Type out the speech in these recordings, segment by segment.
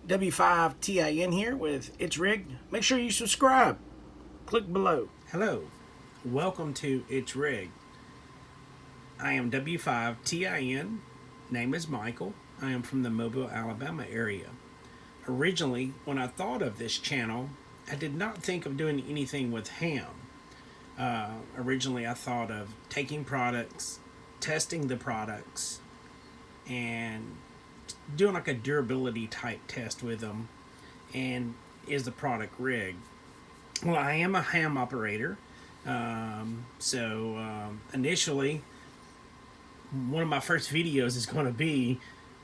W5TIN here with It's Rigged. Make sure you subscribe. Click below. Hello. Welcome to It's Rigged. I am W5TIN. Name is Michael. I am from the Mobile, Alabama area. Originally, when I thought of this channel, I did not think of doing anything with ham. Originally, I thought of taking products, testing the products, and doing like a durability type test with them. And is the product rigged? Well, I am a ham operator. Initially, one of my first videos is going to be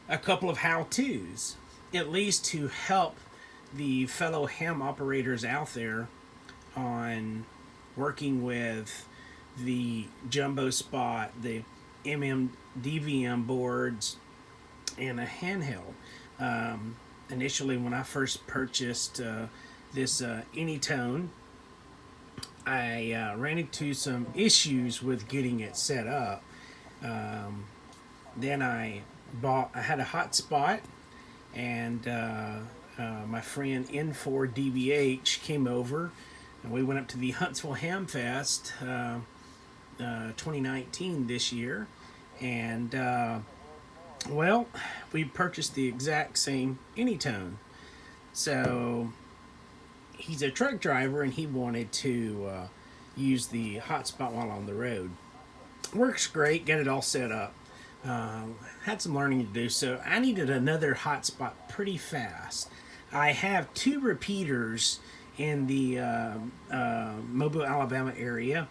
a couple of how-tos, at least to help the fellow ham operators out there on working with the jumbo spot, the DVM boards, and a handheld. Initially, when I first purchased this AnyTone, I ran into some issues with getting it set up. Then I had a hotspot, and my friend N4DBH came over, and we went up to the Huntsville Ham Fest 2019 this year, and well, we purchased the exact same AnyTone. So he's a truck driver and he wanted to use the hotspot while on the road. Works great, get it all set up. Had some learning to do, so I needed another hotspot pretty fast. I have two repeaters in the Mobile, Alabama area,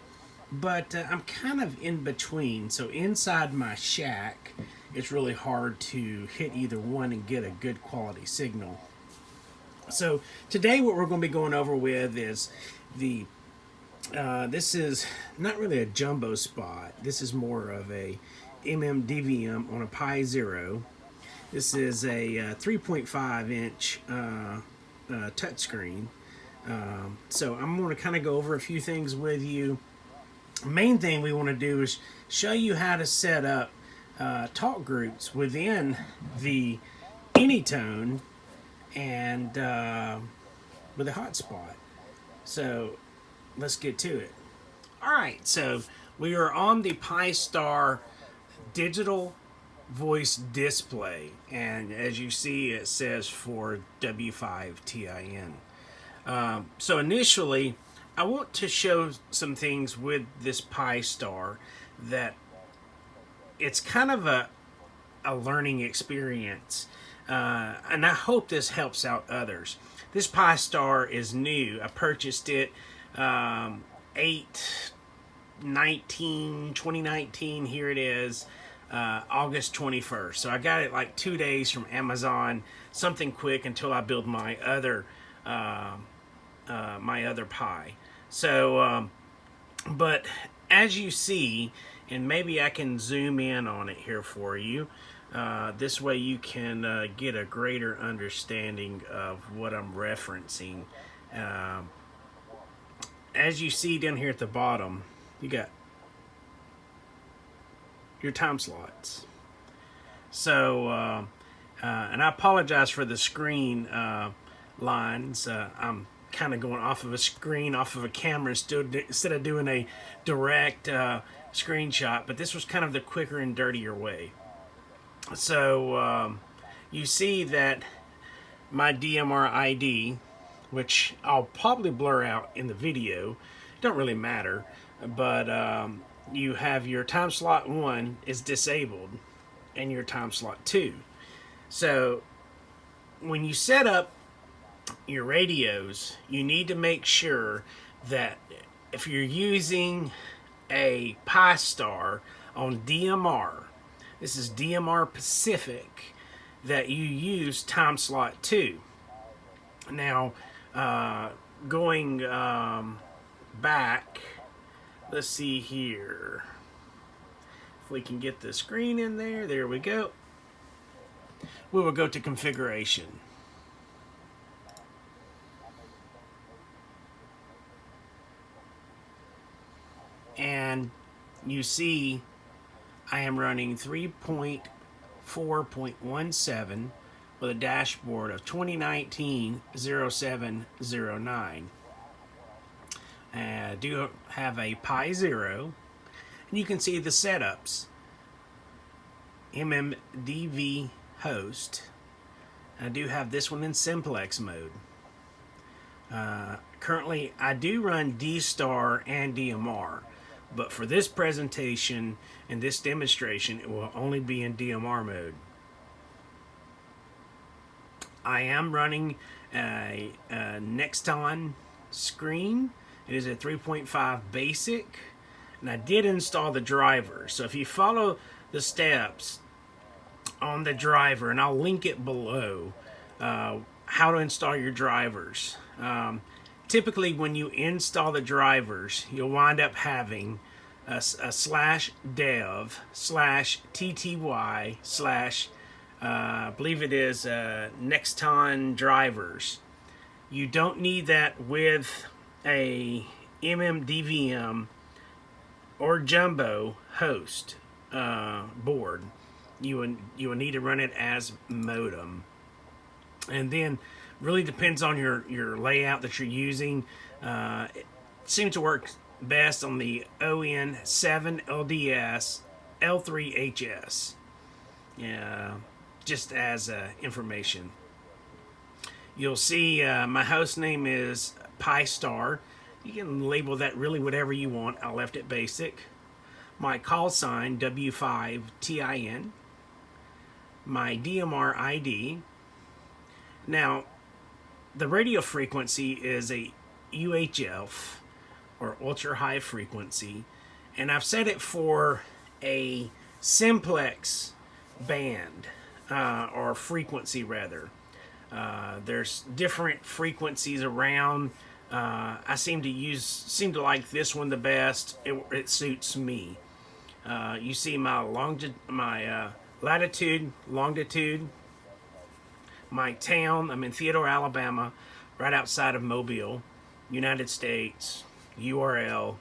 but I'm kind of in between. So inside my shack, it's really hard to hit either one and get a good quality signal. So today what we're going to be going over with is the this is not really a jumbo spot. This is more of a DVM on a Pi Zero. This is a 3.5 inch touchscreen. So I'm going to kind of go over a few things with you. Main thing we want to do is show you how to set up talk groups within the AnyTone and with a hotspot. So let's get to it. Alright, so we are on the PiStar digital voice display, and as you see it says for W5TIN. So initially I want to show some things with this PiStar that it's kind of a learning experience, and I hope this helps out others. This PiStar is new. I purchased it 2019. Here it is, August 21st. So I got it like 2 days from Amazon, something quick until I build my other Pi. So, but as you see, and maybe I can zoom in on it here for you. This way you can get a greater understanding of what I'm referencing. As you see down here at the bottom, you got your time slots. So, and I apologize for the screen lines. I'm kind of going off of a screen, off of a camera, instead of doing a direct screenshot, but this was kind of the quicker and dirtier way. So you see that my DMR ID, which I'll probably blur out in the video, don't really matter, but you have your time slot 1 is disabled and your time slot 2. So when you set up your radios, you need to make sure that if you're using a PiStar on DMR, this is DMR Pacific, that you use time slot 2. Now, going back, let's see here. If we can get the screen in there, there we go. We will go to configuration. And you see I am running 3.4.17 with a dashboard of 2019-0709. I do have a Pi 0, and you can see the setups. MMDV host. I do have this one in simplex mode. Currently, I do run D-Star and DMR, but for this presentation and this demonstration, it will only be in DMR mode. I am running a Nexton screen. It is a 3.5 basic, and I did install the driver. So if you follow the steps on the driver, and I'll link it below, how to install your drivers. Typically, when you install the drivers, you'll wind up having a /dev/tty/ I believe it is Nexton drivers. You don't need that with a MMDVM or Jumbo host board. You would need to run it as modem. And then really depends on your layout that you're using. It seems to work best on the ON7 LDS L3HS. Yeah, just as information. You'll see my host name is PiStar. You can label that really whatever you want. I left it basic. My call sign W5TIN. My DMR ID. Now, the radio frequency is a UHF, or ultra high frequency, and I've set it for a simplex band, or frequency rather. There's different frequencies around. I seem to like this one the best. It suits me. You see my latitude, longitude, my town. I'm in Theodore, Alabama, right outside of Mobile, United States. URL.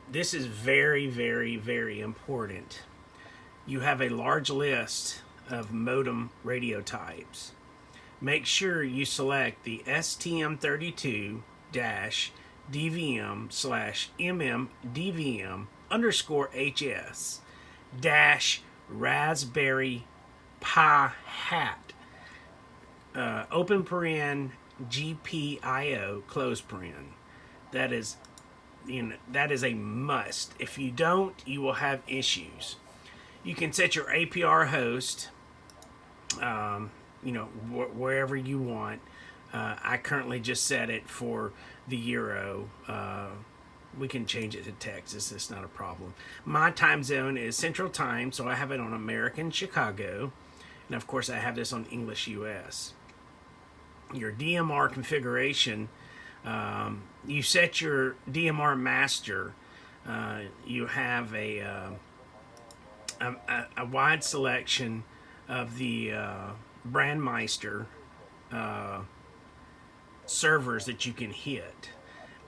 This is very, very, very important. You have a large list of modem radio types. Make sure you select the STM32-DVM/MMDVM_HS Raspberry Pi hat. Open paren GPIO close paren. That is a must. If you don't, you will have issues. You can set your APR host, wherever you want. I currently just set it for the Euro. We can change it to Texas. It's not a problem. My time zone is Central Time, so I have it on American Chicago. And of course, I have this on English US. Your DMR configuration, you set your DMR master. You have a wide selection of the Brandmeister servers that you can hit.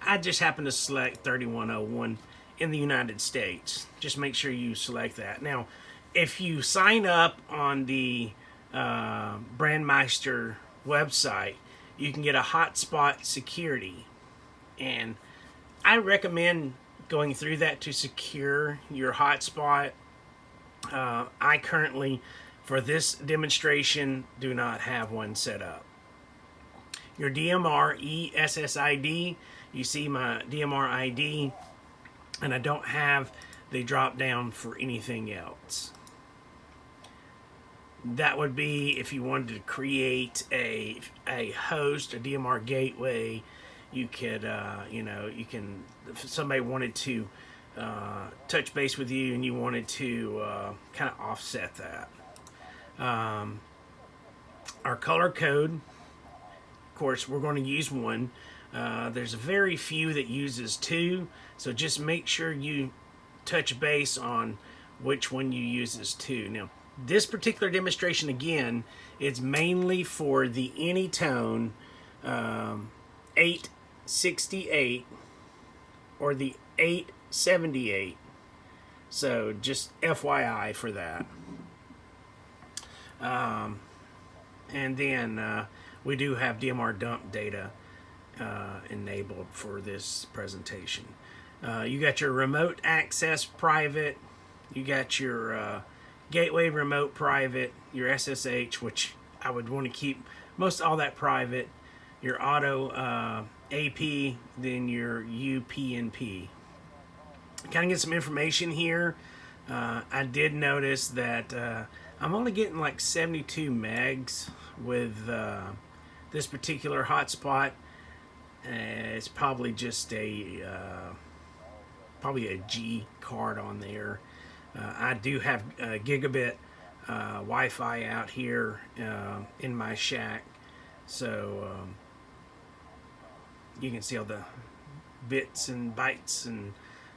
I just happen to select 3101 in the United States. Just make sure you select that. Now, if you sign up on the Brandmeister website, you can get a hotspot security, and I recommend going through that to secure your hotspot. I currently, for this demonstration, do not have one set up. Your DMR ESSID, you see my DMR ID, and I don't have the drop down for anything else. That would be if you wanted to create a host, a DMR gateway. You could, you can, if somebody wanted to touch base with you and you wanted to kind of offset that. Our color code, of course, we're going to use one. There's very few that uses two, so just make sure you touch base on which one you uses two. Now, this particular demonstration, again, is mainly for the AnyTone AT-D868 or the 878. So just FYI for that. And then we do have DMR dump data enabled for this presentation. You got your remote access private, you got your gateway remote private, your SSH, which I would want to keep most all that private, your auto AP, then your UPnP. Kind of get some information here. I did notice that I'm only getting like 72 megs with this particular hotspot. It's probably just a G card on there. I do have gigabit Wi-Fi out here in my shack, so you can see all the bits and bytes and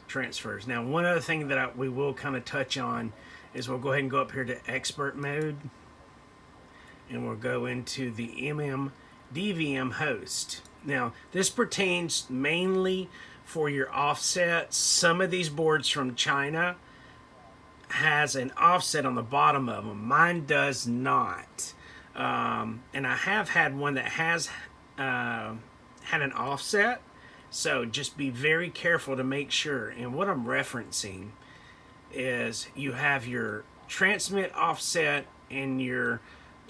transfers. Now, one other thing that we will kind of touch on is we'll go ahead and go up here to expert mode, and we'll go into the DVM host. Now, this pertains mainly for your offsets. Some of these boards from China has an offset on the bottom of them. Mine does not. And I have had one that has had an offset. So just be very careful to make sure. And what I'm referencing is you have your transmit offset and your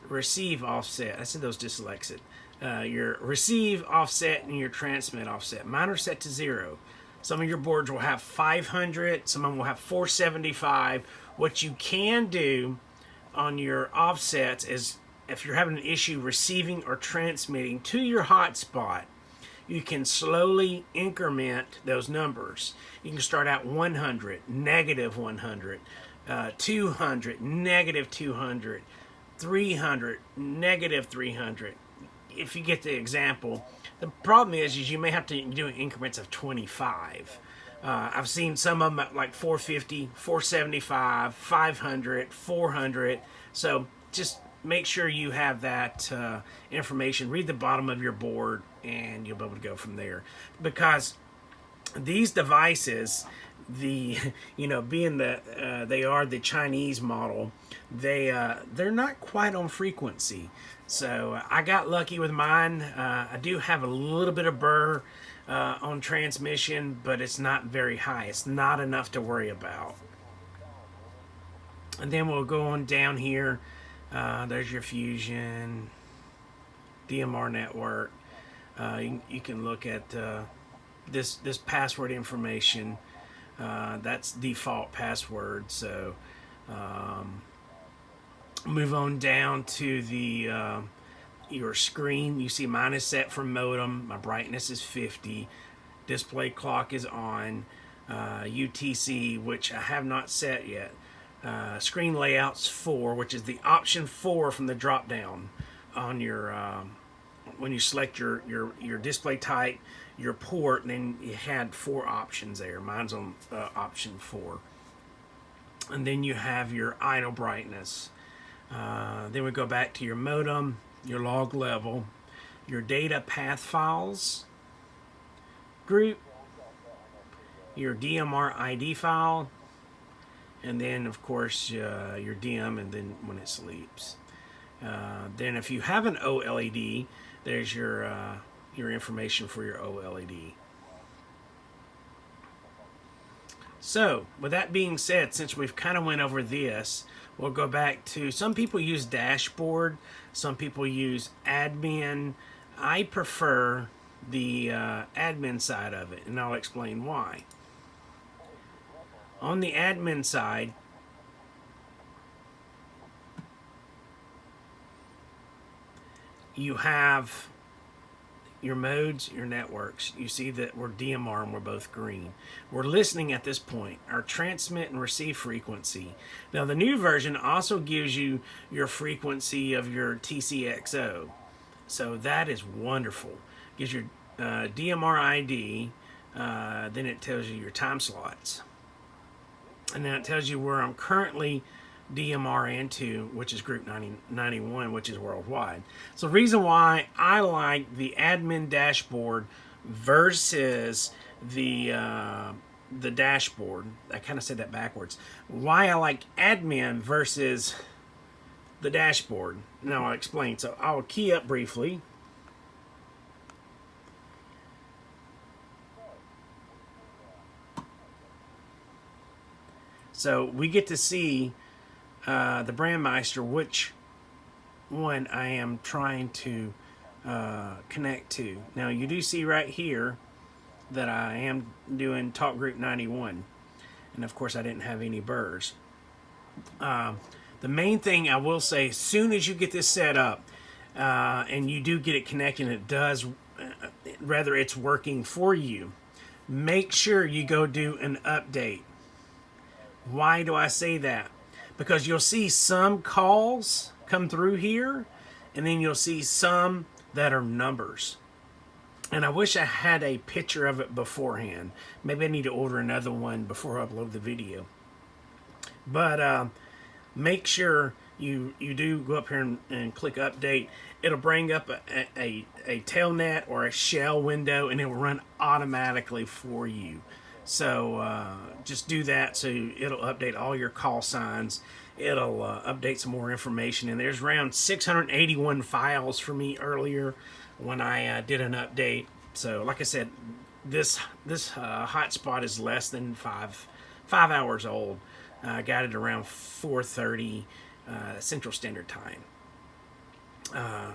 receive offset. I said those dyslexic. Your receive offset and your transmit offset. Mine are set to 0. Some of your boards will have 500, some of them will have 475. What you can do on your offsets is if you're having an issue receiving or transmitting to your hotspot, you can slowly increment those numbers. You can start out 100, negative 100, 200, negative 200, 300, negative 300. If you get the example, the problem is you may have to do increments of 25. I've seen some of them at like 450, 475, 500, 400. So just make sure you have that information. Read the bottom of your board and you'll be able to go from there. Because these devices, being that they are the Chinese model, they're not quite on frequency. So I got lucky with mine. I do have a little bit of burr on transmission, but it's not very high. It's not enough to worry about. And then we'll go on down here. There's your Fusion, DMR network. You can look at this password information. That's default password. So move on down to the your screen. You see mine is set for modem. My brightness is 50. Display clock is on. UTC, which I have not set yet. Screen layouts 4, which is the option 4 from the drop down on your when you select your display type, your port, and then you had 4 options there. Mine's on option 4. And then you have your idle brightness. Then we go back to your modem, your log level, your data path files group, your DMR ID file, and then of course your DM, and then when it sleeps. Then if you have an OLED, there's your information for your OLED. So with that being said, since we've kind of went over this, we'll go back to, some people use dashboard, some people use admin. I prefer the admin side of it, and I'll explain why. On the admin side, you have your modes, your networks. You see that we're DMR and we're both green. We're listening at this point, our transmit and receive frequency. Now the new version also gives you your frequency of your TCXO. So that is wonderful. Gives your DMR ID, then it tells you your time slots. And then it tells you where I'm currently DMR into, which is group 91, which is worldwide. So the reason why I like the admin dashboard versus the dashboard, I kind of said that backwards. Why I like admin versus the dashboard now I'll explain. So I'll key up briefly. So we get to see the Brandmeister, which one I am trying to connect to. Now you do see right here that I am doing Talk Group 91. And of course I didn't have any burrs. The main thing I will say, as soon as you get this set up and you do get it connected, and it does, rather it's working for you, make sure you go do an update. Why do I say that? Because you'll see some calls come through here, and then you'll see some that are numbers. And I wish I had a picture of it beforehand. Maybe I need to order another one before I upload the video. But make sure you do go up here and click update. It'll bring up a telnet or a shell window, and it will run automatically for you. So just do that, so it'll update all your call signs. It'll update some more information. And there's around 681 files for me earlier when I did an update. So like I said, this hotspot is less than five hours old. I got it around 4:30 Central Standard Time.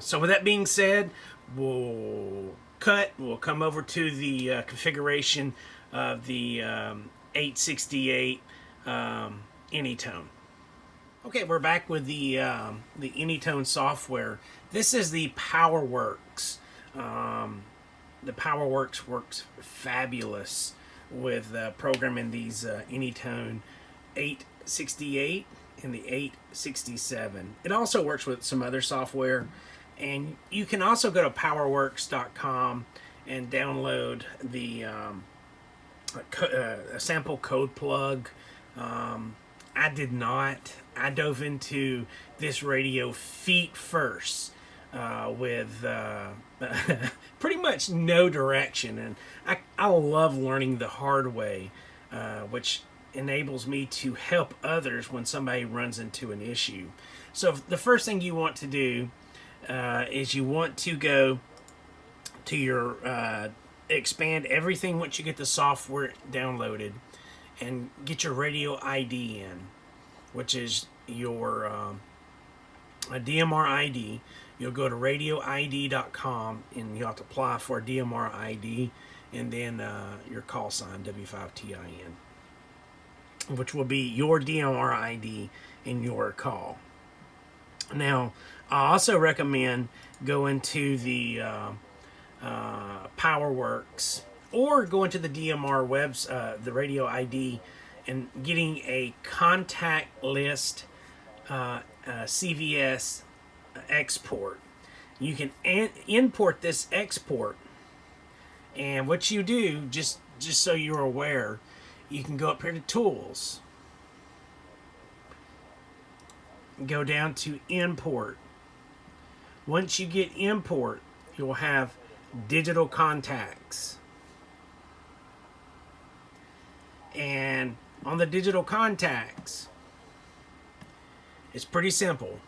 So with that being said, we'll come over to the configuration of the 868 AnyTone. Okay, we're back with the AnyTone software. This is the PowerWorks. The PowerWorks works fabulous with programming these AnyTone 868 and the 867. It also works with some other software, and you can also go to powerworks.com and download the a sample code plug. I did not. I dove into this radio feet first with pretty much no direction, and I love learning the hard way, which enables me to help others when somebody runs into an issue. So the first thing you want to do is you want to go to your expand everything once you get the software downloaded, and get your radio ID in, which is your a DMR ID. You'll go to radioid.com and you'll have to apply for a DMR ID, and then your call sign W5TIN, which will be your DMR ID in your call. Now, I also recommend going to the PowerWorks, or going to the DMR webs, the radio ID, and getting a contact list CVS export. You can import this export, and what you do, just so you're aware, you can go up here to Tools, go down to Import. Once you get Import, you'll have Digital Contacts. And on the Digital Contacts, it's pretty simple.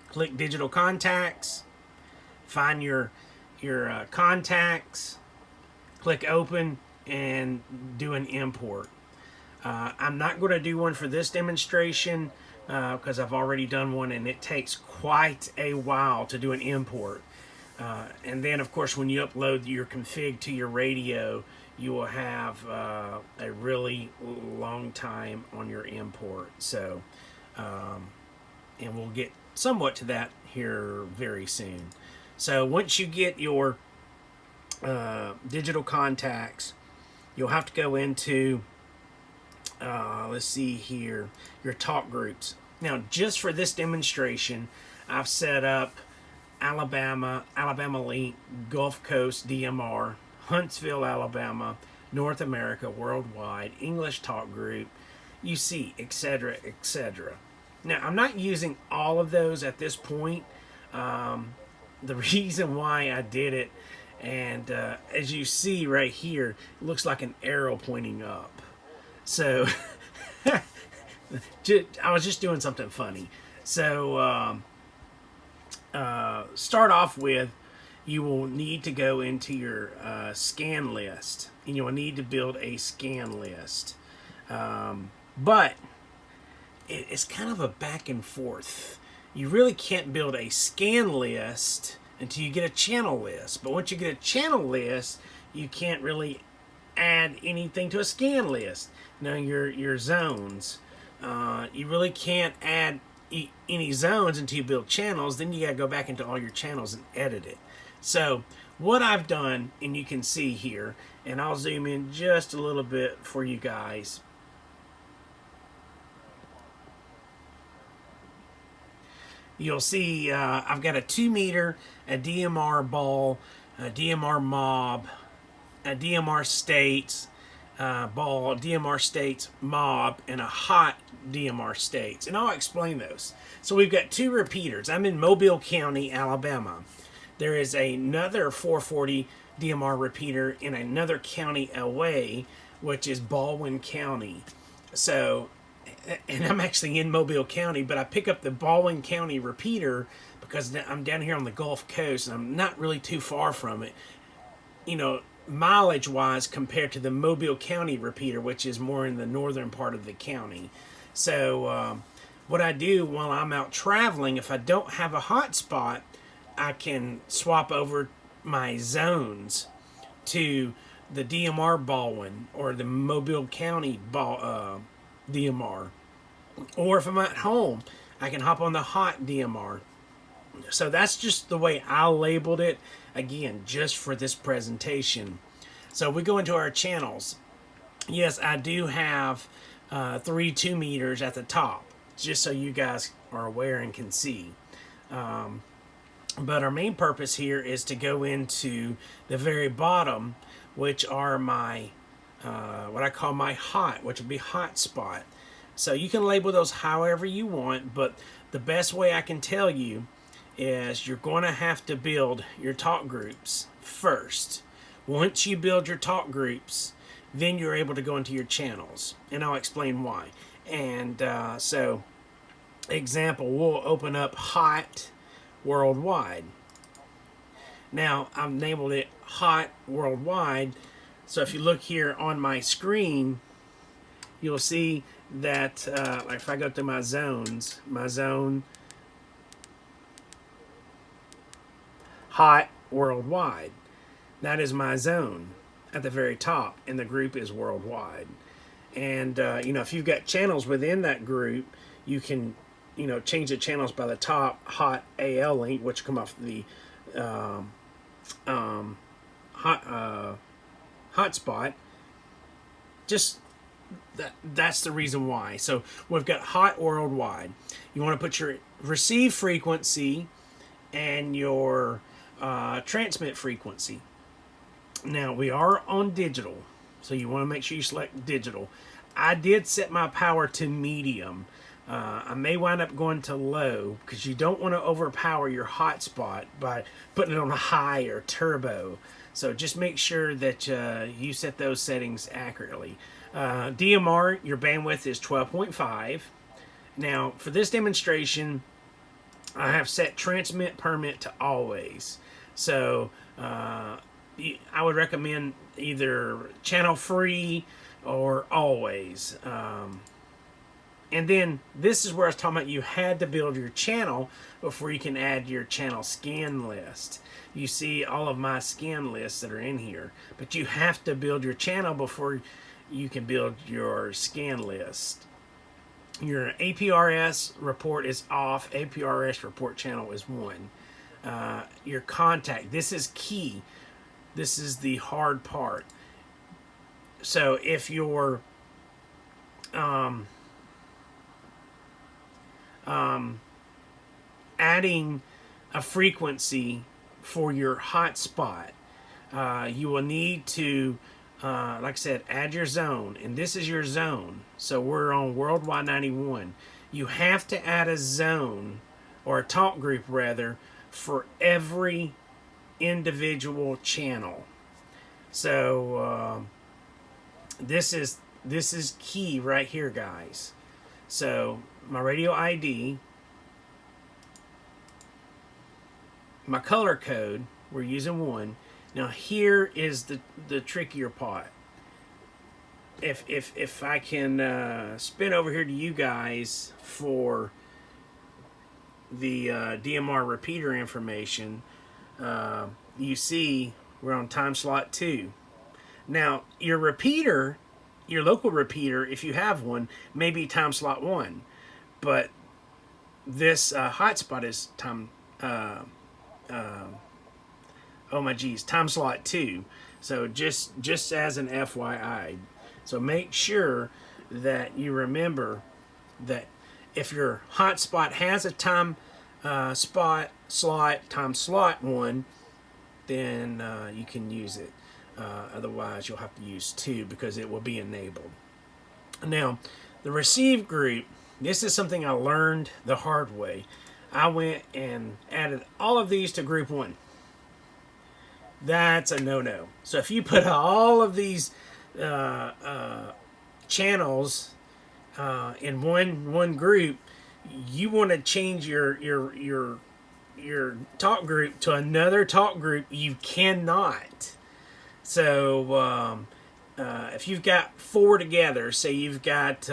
Click Digital Contacts, find your contacts, click Open, and do an import. I'm not going to do one for this demonstration because I've already done one, and it takes quite a while to do an import. And then, of course, when you upload your config to your radio, you will have a really long time on your import. So, and we'll get somewhat to that here very soon. So once you get your digital contacts, you'll have to go into, let's see here, your talk groups. Now, just for this demonstration, I've set up Alabama Link, Gulf Coast DMR, Huntsville, Alabama, North America, Worldwide, English Talk Group, UC, etc., etc. Now, I'm not using all of those at this point. The reason why I did it, and as you see right here, it looks like an arrow pointing up. So, I was just doing something funny. So start off with, you will need to go into your scan list, and you will need to build a scan list. But it's kind of a back and forth. You really can't build a scan list until you get a channel list. But once you get a channel list, you can't really add anything to a scan list. Now your zones, you really can't add any zones until you build channels. Then you got to go back into all your channels and edit it. So what I've done, and you can see here, and I'll zoom in just a little bit for you guys. You'll see I've got a 2 meter, a DMR ball, a DMR mob, a DMR states ball, DMR states mob, and a hot DMR states. And I'll explain those. So we've got 2 repeaters. I'm in Mobile County, Alabama. There is another 440 DMR repeater in another county away, which is Baldwin County. So, and I'm actually in Mobile County, but I pick up the Baldwin County repeater because I'm down here on the Gulf Coast, and I'm not really too far from it, you know, mileage-wise, compared to the Mobile County repeater, which is more in the northern part of the county. So what I do while I'm out traveling, if I don't have a hotspot, I can swap over my zones to the DMR Baldwin or the Mobile County DMR. Or if I'm at home, I can hop on the hot DMR. So that's just the way I labeled it, again, just for this presentation. So we go into our channels. Yes, I do have 3 2 meters at the top, just so you guys are aware and can see. But our main purpose here is to go into the very bottom, which are my, what I call my hot, which would be hotspot. So you can label those however you want, but the best way I can tell you is you're going to have to build your talk groups first. Once you build your talk groups, then you're able to go into your channels, and I'll explain why. And so, example, we'll open up hot worldwide. Now I've labeled it hot worldwide, so if you look here on my screen, you'll see that like if I go to my zones, my zone hot worldwide, that is my zone at the very top, and the group is worldwide. And you know, if you've got channels within that group, you can, you know, change the channels by the top hot AL link, which come off the hotspot. Just that's the reason why. So we've got hot worldwide. You want to put your receive frequency and your transmit frequency. Now we are on digital, so you want to make sure you select digital. I did set my power to medium. I may wind up going to low because you don't want to overpower your hotspot by putting it on a high or turbo. So just make sure that you set those settings accurately. DMR, your bandwidth is 12.5. Now for this demonstration, I have set transmit permit to always. So I would recommend either channel free or always. And then this is where I was talking about you had to build your channel before you can add your channel scan list. You see all of my scan lists that are in here, but you have to build your channel before you can build your scan list. Your APRS report is off. APRS report channel is 1. Your contact, this is key. This is the hard part. So if you're adding a frequency for your hotspot, you will need to, like I said, add your zone, and this is your zone. So we're on Worldwide 91. You have to add a zone, or a talk group rather, for every individual channel. So this is key right here, guys. So my radio ID, my color code, we're using 1. Now here is the trickier part. If I can spin over here to you guys for the DMR repeater information, you see we're on time slot 2. Now your repeater, your local repeater, if you have one, may be time slot 1, but this hotspot is time oh my geez, time slot 2. So just as an FYI. So make sure that you remember that if your hotspot has a time slot 1, then you can use it. Otherwise, you'll have to use 2 because it will be enabled. Now, the receive group, this is something I learned the hard way. I went and added all of these to group 1. That's a no-no. So if you put all of these channels in one group, you want to change your talk group to another talk group. You cannot. So if you've got 4 together, say you've got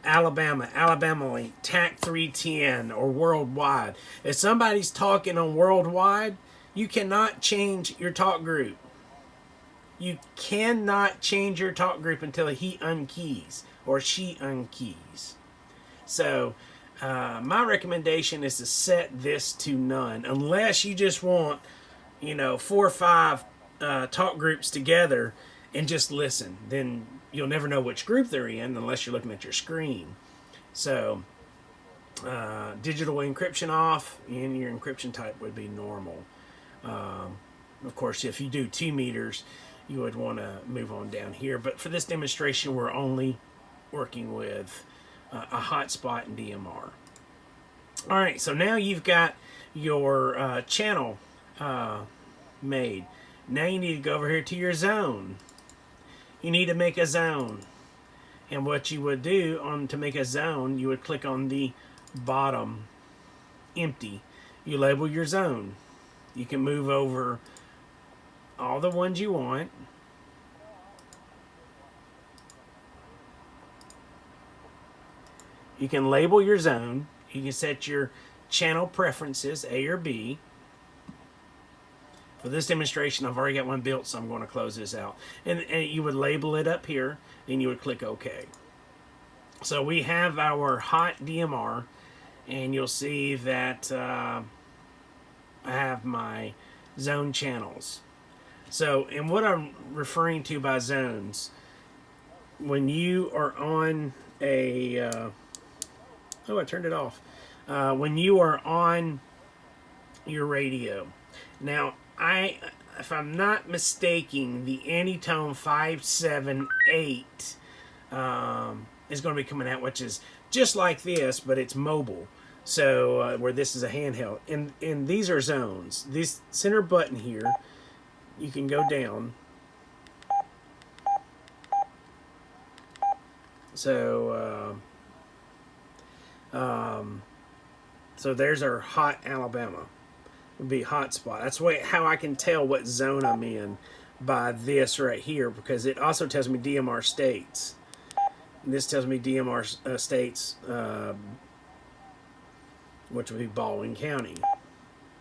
Alabama Link, TAC 310, or Worldwide. If somebody's talking on Worldwide, you cannot change your talk group. You cannot change your talk group until he unkeys or she unkeys. So my recommendation is to set this to none, unless you just want, 4 or 5 talk groups together and just listen. Then you'll never know which group they're in unless you're looking at your screen. So digital encryption off, and your encryption type would be normal. Of course, if you do 2 meters, you would want to move on down here. But for this demonstration, we're only working with a hotspot and DMR. All right, so now you've got your channel made. Now you need to go over here to your zone. You need to make a zone. And what you would do to make a zone, you would click on the bottom empty. You label your zone. You can move over all the ones you want. You can label your zone. You can set your channel preferences, A or B. For this demonstration, I've already got one built, so I'm going to close this out. And you would label it up here, and you would click OK. So we have our hot DMR, and you'll see that I have my zone channels. So, and what I'm referring to by zones, when you are on a, I turned it off. When you are on your radio. Now, if I'm not mistaken, the AnyTone 578 is going to be coming out, which is just like this, but it's mobile. So, where this is a handheld. And these are zones. This center button here, you can go down. So, so there's our hot Alabama. Would be hotspot. That's how I can tell what zone I'm in by this right here, because it also tells me DMR states. And this tells me DMR states, which would be Baldwin County.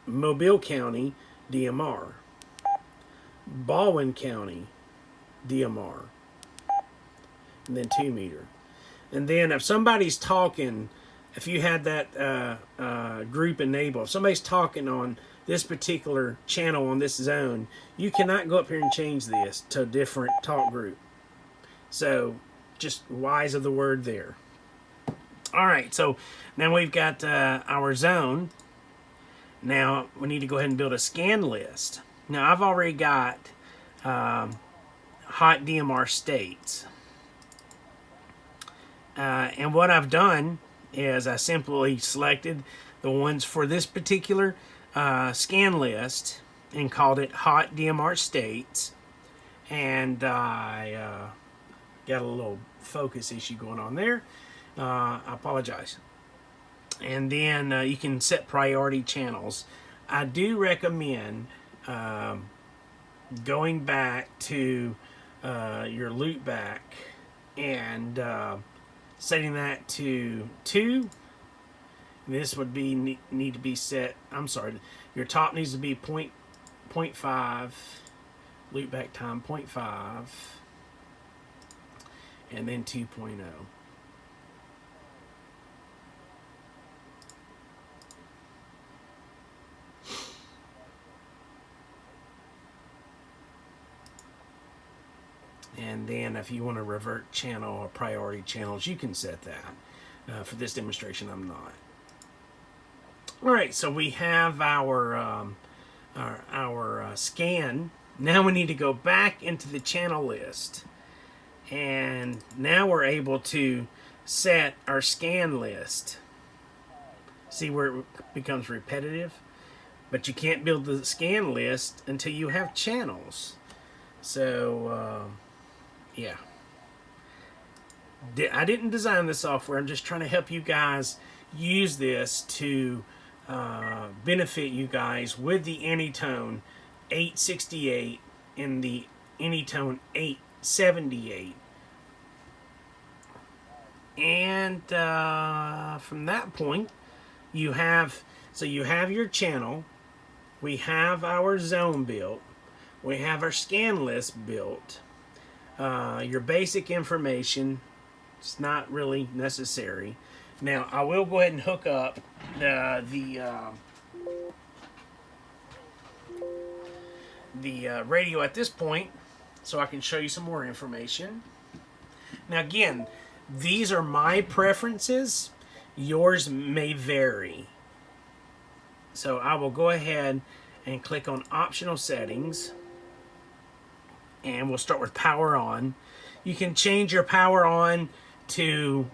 Mobile County, DMR. Baldwin County, DMR. And then 2 meter. And then if somebody's talking, if you had that group enabled, if somebody's talking on this particular channel on this zone, you cannot go up here and change this to a different talk group. So just wise of the word there. All right, so now we've got our zone. Now we need to go ahead and build a scan list. Now I've already got hot DMR states. And what I've done is I simply selected the ones for this particular scan list and called it hot DMR states. And I got a little focus issue going on there. I apologize. And then you can set priority channels I do recommend going back to your loopback and setting that to 2. This would be need to be set. I'm sorry. Your top needs to be 0.5. Loopback time 0.5, and then 2.0. And then if you want to revert channel or priority channels, you can set that. For this demonstration, I'm not. All right, so we have our scan. Now we need to go back into the channel list. And now we're able to set our scan list. See where it becomes repetitive? But you can't build the scan list until you have channels. So, yeah. I didn't design the software. I'm just trying to help you guys use this to benefit you guys with the AnyTone 868 and the AnyTone 878. And from that point, you have your channel. We have our zone built. We have our scan list built. Your basic information, it's not really necessary. Now, I will go ahead and hook up the radio at this point so I can show you some more information. Now, again, these are my preferences. Yours may vary. So I will go ahead and click on optional settings. And we'll start with power on. You can change your power on to,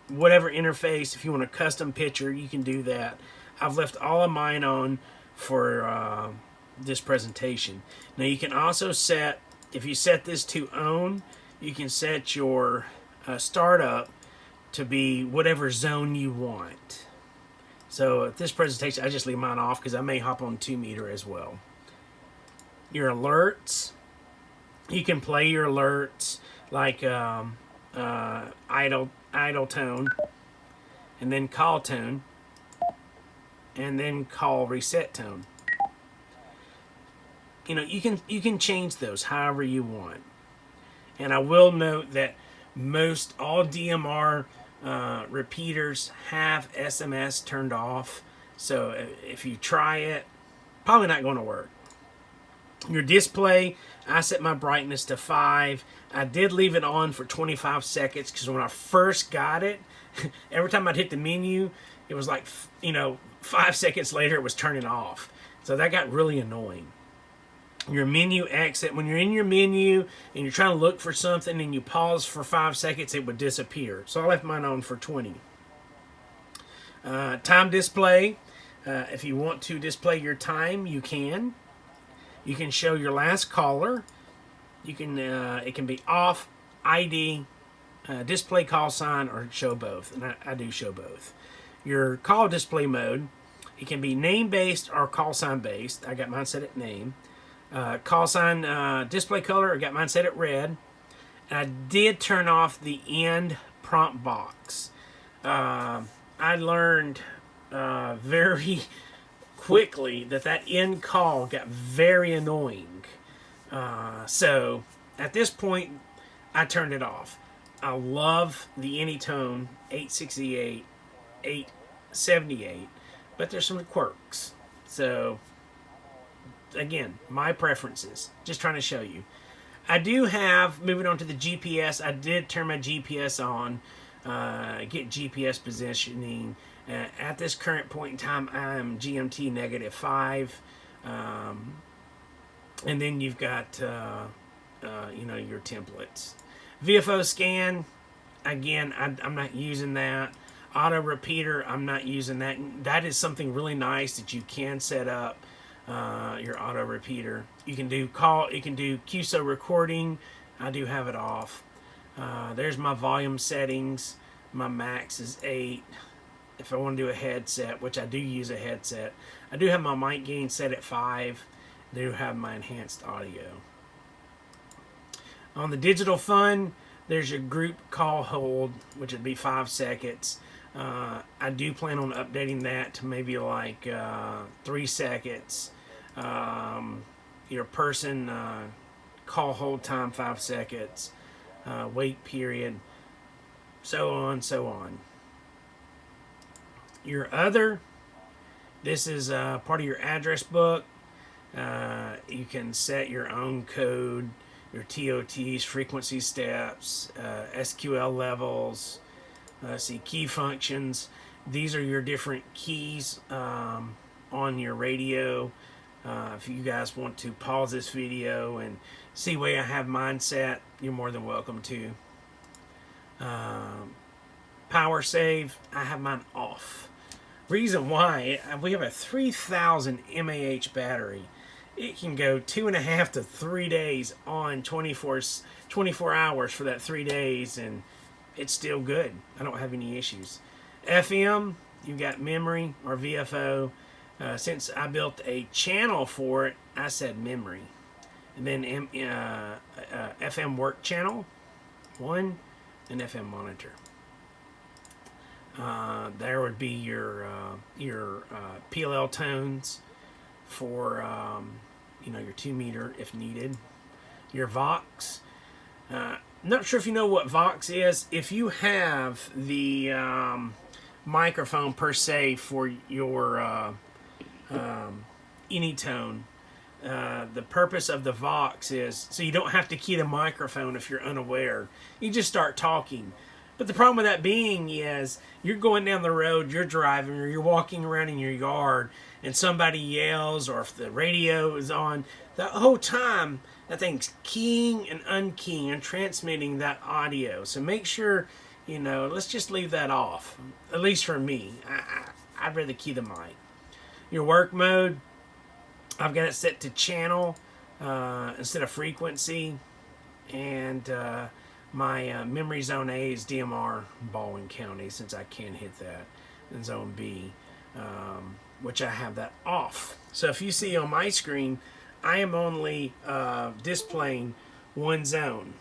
whatever interface. If you want a custom picture, you can do that. I've left all of mine on for this presentation. Now you can also set, if you set this to on, you can set your startup to be whatever zone you want. So at this presentation, I just leave mine off because I may hop on 2 meter as well. Your alerts, you can play your alerts like idle tone, and then call tone, and then call reset tone. You can change those however you want. And I will note that most all DMR repeaters have SMS turned off. So if you try it, probably not going to work. Your display, I set my brightness to 5. I did leave it on for 25 seconds because when I first got it, every time I'd hit the menu, it was like, 5 seconds later it was turning off. So that got really annoying. Your menu exit, when you're in your menu and you're trying to look for something and you pause for 5 seconds, it would disappear. So I left mine on for 20. Time display, if you want to display your time, you can. You can show your last caller. You can it can be off, ID, display call sign, or show both. And I do show both. Your call display mode, it can be name based or call sign based. I got mine set at name. Call sign display color, I got mine set at red. And I did turn off the end prompt box. I learned very quickly that end call got very annoying. So at this point, I turned it off. I love the AnyTone 868, but there's some quirks. So again, my preferences. Just trying to show you. I do have, moving on to the GPS, I did turn my GPS on, get GPS positioning. At this current point in time, I'm GMT -5. And then you've got, your templates. VFO scan, again, I'm not using that. Auto repeater, I'm not using that. That is something really nice that you can set up. Your auto repeater. You can do QSO recording. I do have it off. There's my volume settings. My max is 8. if I want to do a headset, which I do use a headset. I do have my mic gain set at 5. I do have my enhanced audio. On the digital fun, there's your group call hold, which would be 5 seconds. I do plan on updating that to maybe like 3 seconds. Your person call hold time 5 seconds. Wait period. So on, so on. Your other, this is part of your address book. You can set your own code, your TOTs, frequency steps, SQL levels, key functions. These are your different keys on your radio. If you guys want to pause this video and see where I have mine set, you're more than welcome to. Power save, I have mine off. Reason why, we have a 3000 mAh battery. It can go 2.5 to 3 days on 24 hours for that 3 days, and it's still good. I don't have any issues. FM, you've got memory or VFO. Since I built a channel for it, I said memory. And then FM work channel 1 and FM monitor. There would be your PLL tones for your 2 meter if needed. Your Vox. Not sure if you know what Vox is. If you have the microphone per se for your AnyTone, the purpose of the Vox is so you don't have to key the microphone if you're unaware. You just start talking. But the problem with that being is you're going down the road, you're driving, or you're walking around in your yard, and somebody yells, or if the radio is on, the whole time that thing's keying and unkeying and transmitting that audio. So make sure, let's just leave that off. At least for me, I'd rather key the mic. Your work mode, I've got it set to channel instead of frequency, and my memory zone A is DMR Baldwin County, since I can hit that, and zone B, which I have that off. So if you see on my screen, I am only displaying one zone.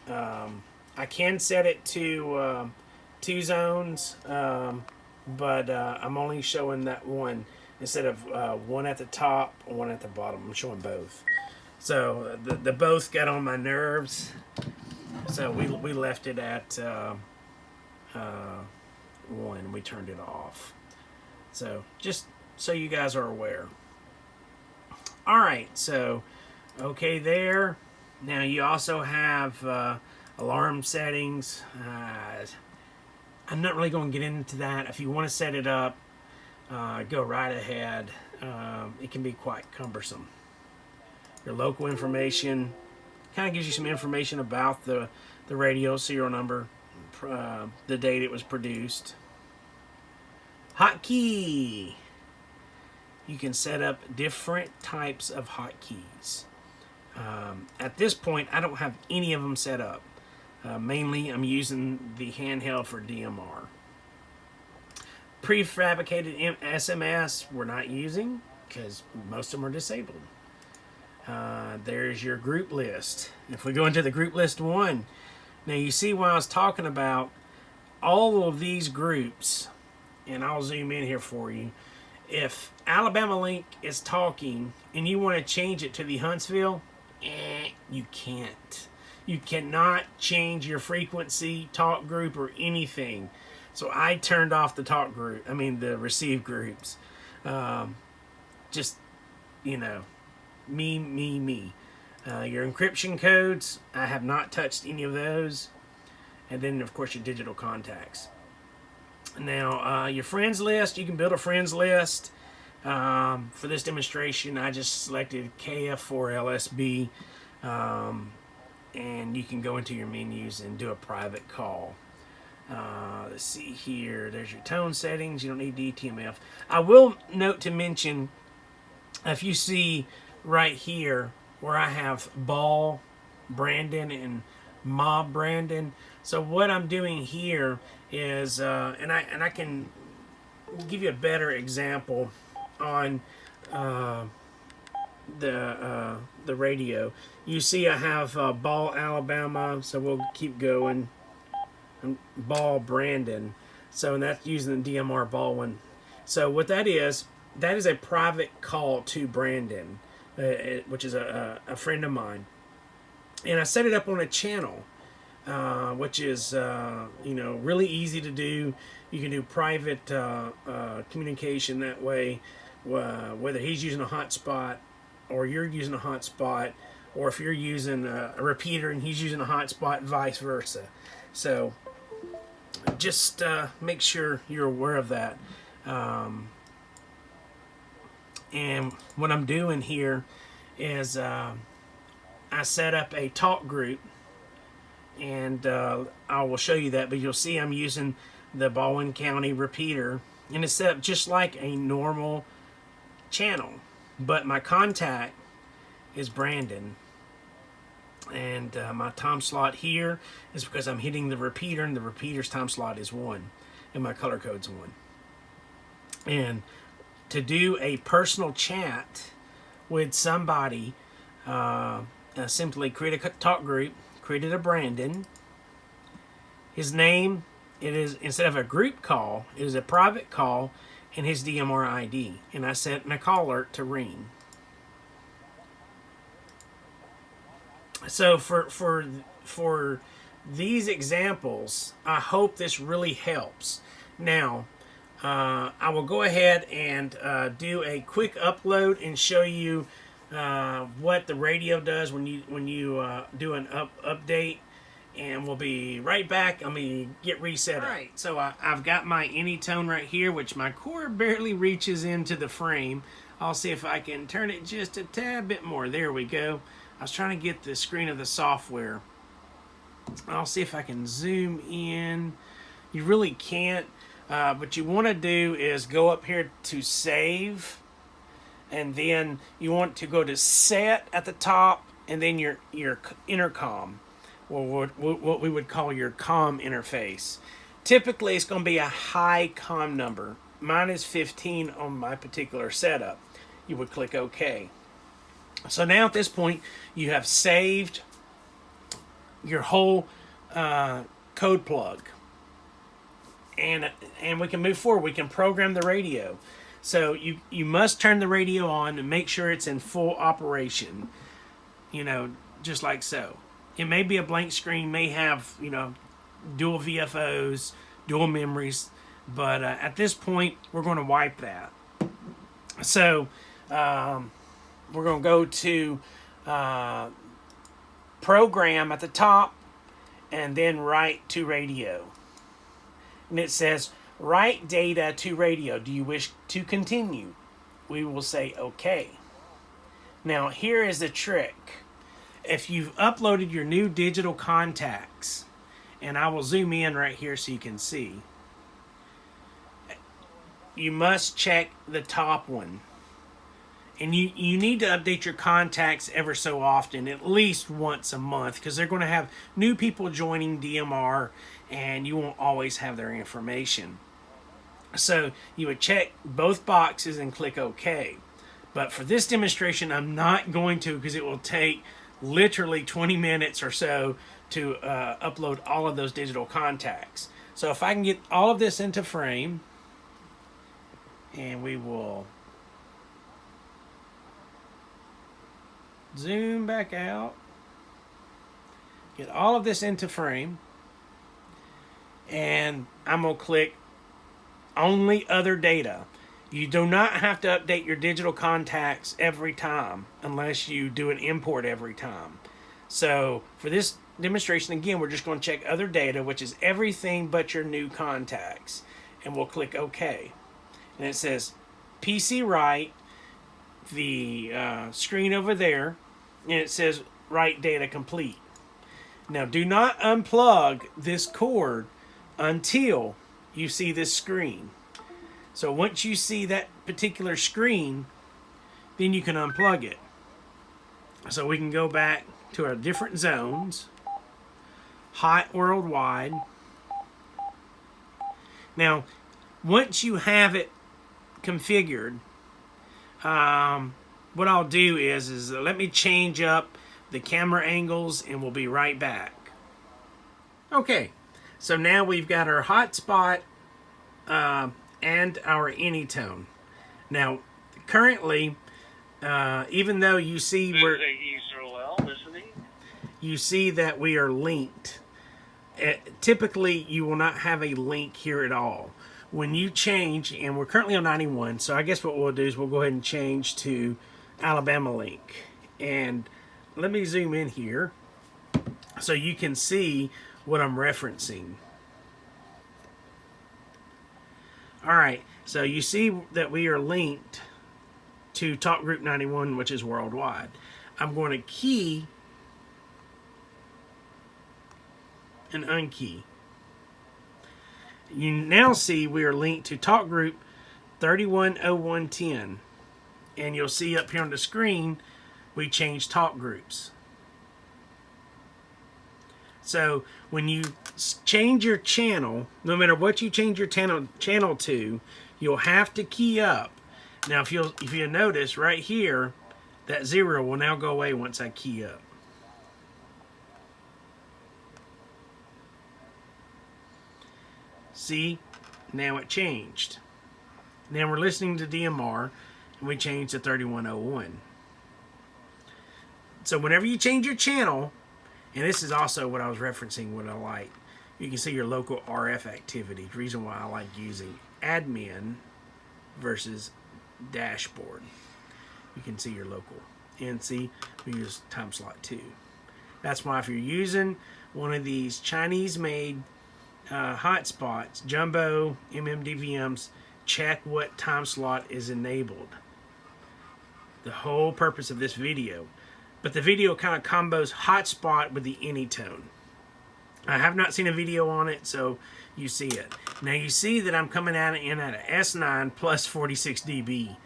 I can set it to 2 zones, but I'm only showing that one instead of one at the top and one at the bottom. I'm showing both. So the both got on my nerves. So we left it at 1. We turned it off. So just so you guys are aware. All right, so okay there. Now you also have alarm settings. I'm not really going to get into that. If you want to set it up, go right ahead. It can be quite cumbersome. Your local information kind of gives you some information about the radio, serial number, the date it was produced. Hotkey. You can set up different types of hotkeys. At this point, I don't have any of them set up. Mainly, I'm using the handheld for DMR. Prefabricated SMS, we're not using because most of them are disabled. There's your group list. If we go into the group list 1, now you see what I was talking about, all of these groups, and I'll zoom in here for you. If Alabama Link is talking and you want to change it to the Huntsville, you can't. You cannot change your frequency, talk group, or anything. So I turned off the talk group, the receive groups. Just, me. Your encryption codes, I have not touched any of those. And then, of course, your digital contacts. Now, your friends list, you can build a friends list. For this demonstration, I just selected KF4LSB. And you can go into your menus and do a private call. Let's see here. There's your tone settings. You don't need DTMF. I will note to mention, if you see right here where I have Ball Brandon and Mob Brandon. So what I'm doing here is, and I can give you a better example on the radio. You see I have Ball, Alabama, so we'll keep going. And Ball, Brandon. So that's using the DMR Ball one. So what that is a private call to Brandon, which is a friend of mine. And I set it up on a channel, which is really easy to do. You can do private communication that way, whether he's using a hotspot or you're using a hotspot, or if you're using a repeater and he's using a hotspot, vice versa. So just make sure you're aware of that. And what I'm doing here is I set up a talk group, and I will show you that, but you'll see I'm using the Baldwin County repeater, and it's set up just like a normal channel, but my contact is Brandon, and my time slot here is because I'm hitting the repeater, and the repeater's time slot is 1 and my color code's 1. And to do a personal chat with somebody, simply create a talk group, created a Brandon. His name, it is, instead of a group call, it is a private call, and his DMR ID. And I set a call alert to ring. So for these examples, I hope this really helps. Now, I will go ahead and do a quick upload and show you what the radio does when you do an update, and we'll be right back. Let me get reset. All right, so I've got my AnyTone right here, which my cord barely reaches into the frame. I'll see if I can turn it just a tad bit more. There we go. I was trying to get the screen of the software. I'll see if I can zoom in. You really can't. What you want to do is go up here to save, and then you want to go to set at the top, and then your intercom, or what we would call your COM interface. Typically it's going to be a high COM number. Mine is 15 on my particular setup. You would click OK. So now at this point you have saved your whole code plug. And we can move forward. We can program the radio. So you must turn the radio on and make sure it's in full operation. Just like so. It may be a blank screen, may have dual VFOs, dual memories, but at this point we're going to wipe that. So we're going to go to program at the top, and then write to radio. And it says, write data to radio. Do you wish to continue? We will say OK. Now here is the trick. If you've uploaded your new digital contacts, and I will zoom in right here so you can see, you must check the top one. And you need to update your contacts ever so often, at least once a month, because they're going to have new people joining DMR, and you won't always have their information. So you would check both boxes and click OK. But for this demonstration, I'm not going to, because it will take literally 20 minutes or so to upload all of those digital contacts. So if I can get all of this into frame, and we will zoom back out, get all of this into frame, and I'm going to click only other data. You do not have to update your digital contacts every time unless you do an import every time. So for this demonstration, again, we're just going to check other data, which is everything but your new contacts, and we'll click OK. And it says PC write, the screen over there, and it says write data complete. Now do not unplug this cord until you see this screen. So once you see that particular screen, then you can unplug it. So we can go back to our different zones. Hot worldwide. Now once you have it configured, what I'll do is let me change up the camera angles and we'll be right back. Okay, so now we've got our hotspot and our AnyTone. Now, currently, even though you see you see that we are linked, typically you will not have a link here at all. When you change, and we're currently on 91, so I guess what we'll do is we'll go ahead and change to Alabama link. And let me zoom in here so you can see what I'm referencing. Alright, so you see that we are linked to Talk Group 91, which is worldwide. I'm going to key and unkey. You now see we are linked to Talk Group 310110. And you'll see up here on the screen, we changed talk groups. So when you change your channel, no matter what you change your channel to, you'll have to key up. Now if you notice right here, that 0 will now go away once I key up. See, now it changed. Now we're listening to DMR, and we changed to 3101. So whenever you change your channel, and this is also what I was referencing, what I like, you can see your local RF activity. The reason why I like using admin versus dashboard. You can see your local. And see, we use time slot 2. That's why if you're using one of these Chinese-made hotspots, jumbo MMDVMs, check what time slot is enabled. The whole purpose of this video. But the video kind of combos hotspot with the AnyTone. I have not seen a video on it, so you see it. Now you see that I'm coming in at an S9 plus 46 dB.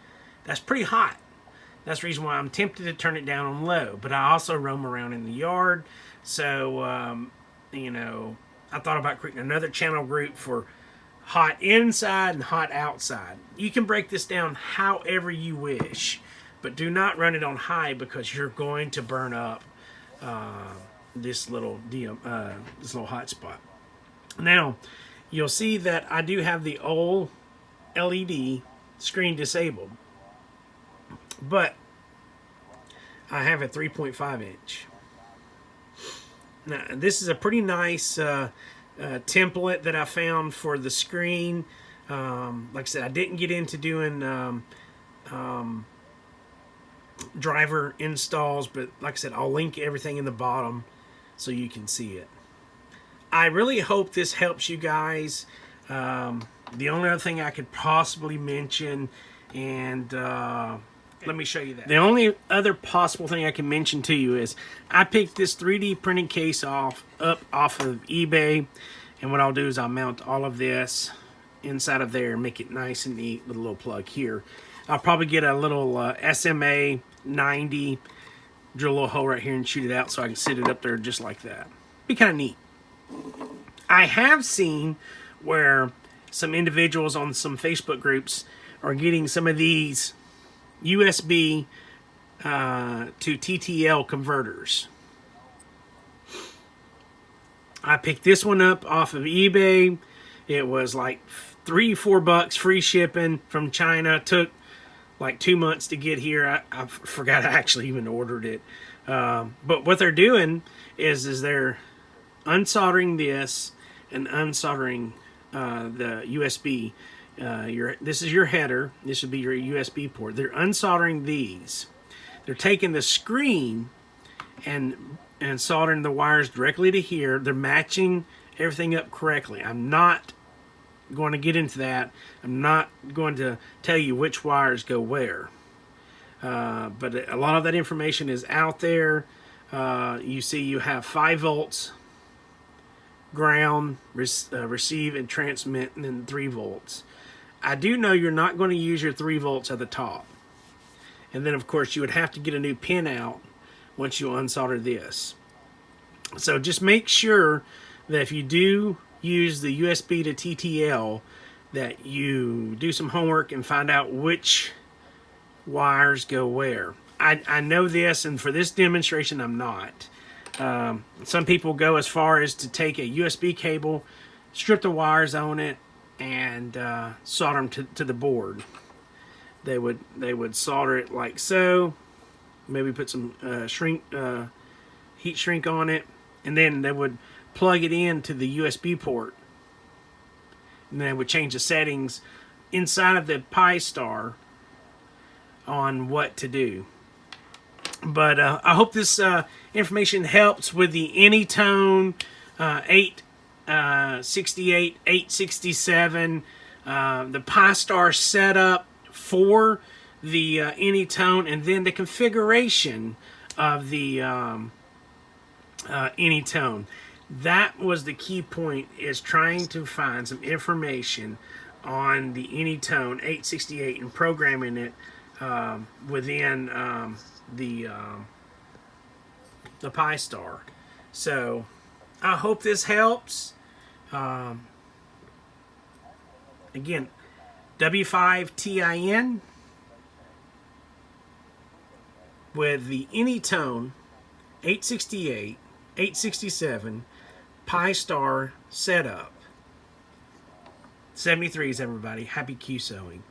That's pretty hot. That's the reason why I'm tempted to turn it down on low. But I also roam around in the yard, so you know, I thought about creating another channel group for hot inside and hot outside. You can break this down however you wish, but do not run it on high because you're going to burn up this little hotspot. Now, you'll see that I do have the old LED screen disabled, but I have a 3.5 inch. Now, this is a pretty nice template that I found for the screen. Like I said, I didn't get into doing driver installs, but like I said, I'll link everything in the bottom so you can see it. I really hope this helps you guys. The only other thing I could possibly mention, and let me show you that. The only other possible thing I can mention to you is I picked this 3D printing case up off of eBay, and what I'll do is I'll mount all of this inside of there and make it nice and neat with a little plug here. I'll probably get a little SMA 90, drill a little hole right here and shoot it out so I can sit it up there just like that. Be kind of neat. I have seen where some individuals on some Facebook groups are getting some of these USB to TTL converters. I picked this one up off of eBay. It was like $3-4 free shipping from China. Took like 2 months to get here. I forgot I actually even ordered it. But what they're doing is they're unsoldering this and unsoldering the USB. This is your header. This would be your USB port. They're unsoldering these. They're taking the screen and soldering the wires directly to here. They're matching everything up correctly. I'm not going to get into that. I'm not going to tell you which wires go where. But a lot of that information is out there. You see you have 5 volts ground, receive and transmit, and then 3 volts. I do know you're not going to use your 3 volts at the top. And then of course you would have to get a new pin out once you unsolder this. So just make sure that if you do use the USB to TTL, that you do some homework and find out which wires go where. I know this, and for this demonstration I'm not. Some people go as far as to take a USB cable, strip the wires on it, and solder them to the board. They would solder it like so, maybe put some heat shrink on it, and then they would plug it into the USB port, and then they would change the settings inside of the PiStar on what to do. But I hope this information helps with the AnyTone AT-D868UV, the PiStar setup for the AnyTone, and then the configuration of the AnyTone. That was the key point, is trying to find some information on the AnyTone AT-D868 and programming it within the PiStar. So I hope this helps. Again, W5TIN with the AnyTone AT-D868, 867 PiStar setup. 73s, everybody. Happy Q sewing.